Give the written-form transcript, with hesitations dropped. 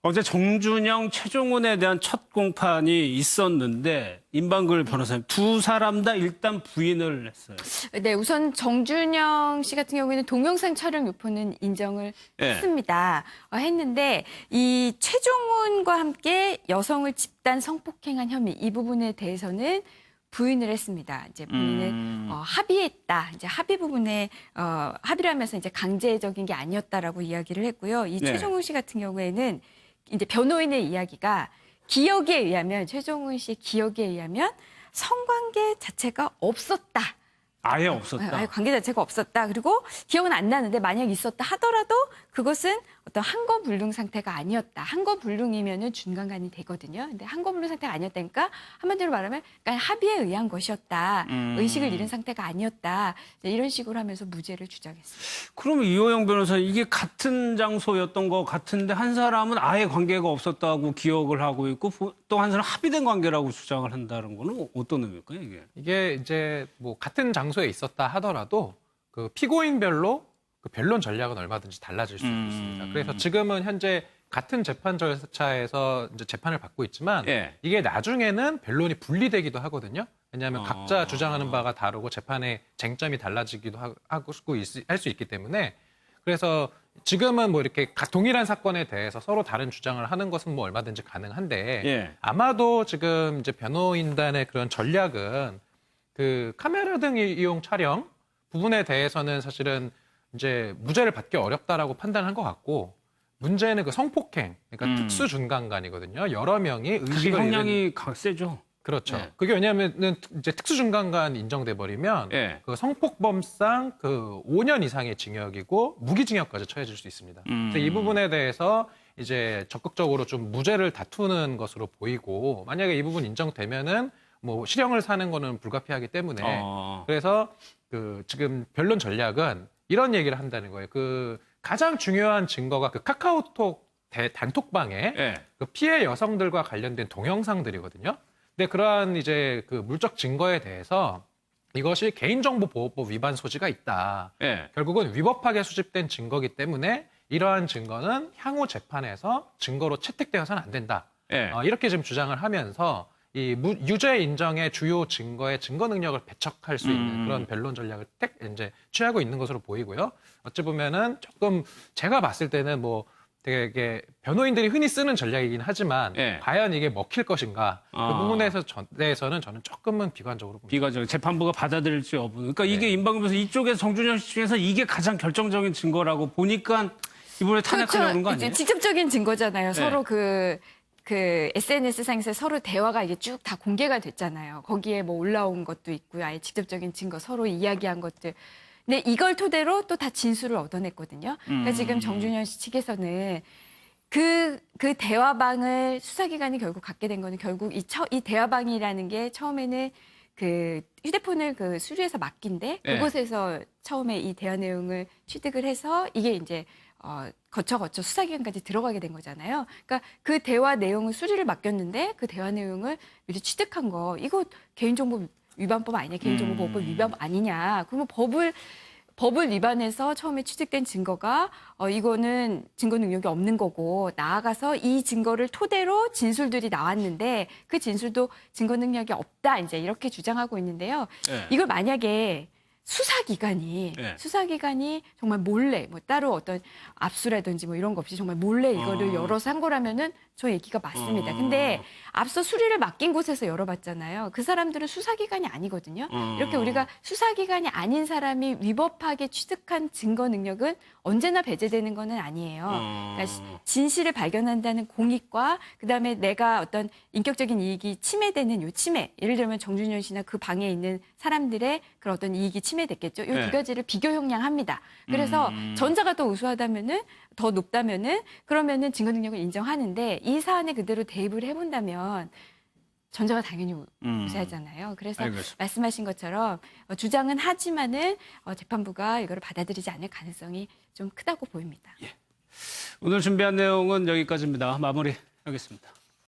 어제 정준영, 최종훈에 대한 첫 공판이 있었는데 임방글 변호사님 두 사람 다 일단 부인을 했어요. 네, 우선 정준영 씨 같은 경우에는 동영상 촬영 유포는 인정을 했습니다. 했는데 이 최종훈과 함께 여성을 집단 성폭행한 혐의 이 부분에 대해서는 부인을 했습니다. 이제 본인은 합의했다. 이제 합의 부분에 합의를 하면서 이제 강제적인 게 아니었다라고 이야기를 했고요. 이 최종훈 씨 같은 경우에는 이제 변호인의 이야기가 기억에 의하면 최종훈 씨의 기억에 의하면 성관계 자체가 없었다. 아예 없었다. 아예 관계 자체가 없었다. 그리고 기억은 안 나는데 만약 있었다 하더라도 그것은 어떤 한거불능 상태가 아니었다. 한거불능이면은 준강간이 되거든요. 근데 한거불능 상태가 아니었다니까 한마디로 말하면 그러니까 합의에 의한 것이었다. 의식을 잃은 상태가 아니었다. 이런 식으로 하면서 무죄를 주장했습니다. 그러면 이호영 변호사 이게 같은 장소였던 것 같은데 한 사람은 아예 관계가 없었다고 기억을 하고 있고 또 한 사람은 합의된 관계라고 주장을 한다는 거는 어떤 의미일까요, 이게? 이게 이제 뭐 같은 장소에 있었다 하더라도 그 피고인별로 그 변론 전략은 얼마든지 달라질 수 있습니다. 그래서 지금은 현재 같은 재판 절차에서 이제 재판을 받고 있지만 이게 나중에는 변론이 분리되기도 하거든요. 왜냐하면 각자 주장하는 바가 다르고 재판의 쟁점이 달라지기도 할 수 있기 때문에 그래서 지금은 뭐 이렇게 동일한 사건에 대해서 서로 다른 주장을 하는 것은 뭐 얼마든지 가능한데 아마도 지금 이제 변호인단의 그런 전략은 그 카메라 등 이용 촬영 부분에 대해서는 사실은 이제 무죄를 받기 어렵다라고 판단한 것 같고 문제는 그 성폭행, 그러니까 특수 준강간이거든요. 여러 명이 의식을 형량이 세죠. 그렇죠. 그게 왜냐하면은 이제 특수 준강간 인정돼 버리면 그 성폭범상 그 5년 이상의 징역이고 무기징역까지 처해질 수 있습니다. 그래서 이 부분에 대해서 이제 적극적으로 좀 무죄를 다투는 것으로 보이고 만약에 이 부분 인정되면은 뭐 실형을 사는 거는 불가피하기 때문에 그래서 그 지금 변론 전략은 이런 얘기를 한다는 거예요. 그 가장 중요한 증거가 그 카카오톡 단톡방에 그 피해 여성들과 관련된 동영상들이거든요. 근데 그러한 이제 그 물적 증거에 대해서 이것이 개인정보보호법 위반 소지가 있다. 결국은 위법하게 수집된 증거기 때문에 이러한 증거는 향후 재판에서 증거로 채택되어서는 안 된다. 이렇게 지금 주장을 하면서 이 유죄 인정의 주요 증거의 증거 능력을 배척할 수 있는 그런 변론 전략을 이제 취하고 있는 것으로 보이고요. 어찌 보면은 조금 제가 봤을 때는 뭐 되게 변호인들이 흔히 쓰는 전략이긴 하지만 과연 이게 먹힐 것인가 그 부분에 대해서는 저는 조금은 비관적으로 봅니다. 비관적 재판부가 받아들일지 여부. 그러니까 이게 임방글 변호사 이쪽에서 정준영 씨 중에서 이게 가장 결정적인 증거라고 보니까 이번에 탄핵하려는 거 아니에요? 직접적인 증거잖아요. 서로 그 SNS상에서 서로 대화가 이게 쭉 다 공개가 됐잖아요. 거기에 뭐 올라온 것도 있고요. 아예 직접적인 증거, 서로 이야기한 것들. 근데 이걸 토대로 또 다 진술을 얻어냈거든요. 그러니까 지금 정준영 씨 측에서는 그 대화방을 수사기관이 결국 갖게 된 거는 결국 이 대화방이라는 게 처음에는 그 휴대폰을 그 수리해서 맡긴데 그곳에서 처음에 이 대화 내용을 취득을 해서 이게 이제 거쳐 수사기관까지 들어가게 된 거잖아요. 그러니까 그 대화 내용을 수리를 맡겼는데 그 대화 내용을 미리 취득한 거 이거 개인정보 위반법 아니냐, 개인정보보호법 위반 아니냐. 그러면 법을 위반해서 처음에 취득된 증거가 이거는 증거 능력이 없는 거고 나아가서 이 증거를 토대로 진술들이 나왔는데 그 진술도 증거 능력이 없다. 이제 이렇게 주장하고 있는데요. 이걸 만약에 수사기관이 정말 몰래 뭐 따로 어떤 압수라든지 뭐 이런 거 없이 정말 몰래 이거를 열어서 한 거라면은 저 얘기가 맞습니다. 근데 앞서 수리를 맡긴 곳에서 열어봤잖아요. 그 사람들은 수사기관이 아니거든요. 이렇게 우리가 수사기관이 아닌 사람이 위법하게 취득한 증거 능력은 언제나 배제되는 거는 아니에요. 그러니까 진실을 발견한다는 공익과 그다음에 내가 어떤 인격적인 이익이 침해되는 요 침해. 예를 들면 정준영 씨나 그 방에 있는 사람들의 그런 어떤 이익이 침해됐겠죠. 이 두 가지를 비교 형량합니다. 그래서 전자가 더 우수하다면은 더 높다면은 그러면은 증거 능력을 인정하는데 이 사안에 그대로 대입을 해본다면 전자가 당연히 우세하잖아요. 그래서 말씀하신 것처럼 주장은 하지만은 재판부가 이거를 받아들이지 않을 가능성이 좀 크다고 보입니다. 오늘 준비한 내용은 여기까지입니다. 마무리하겠습니다.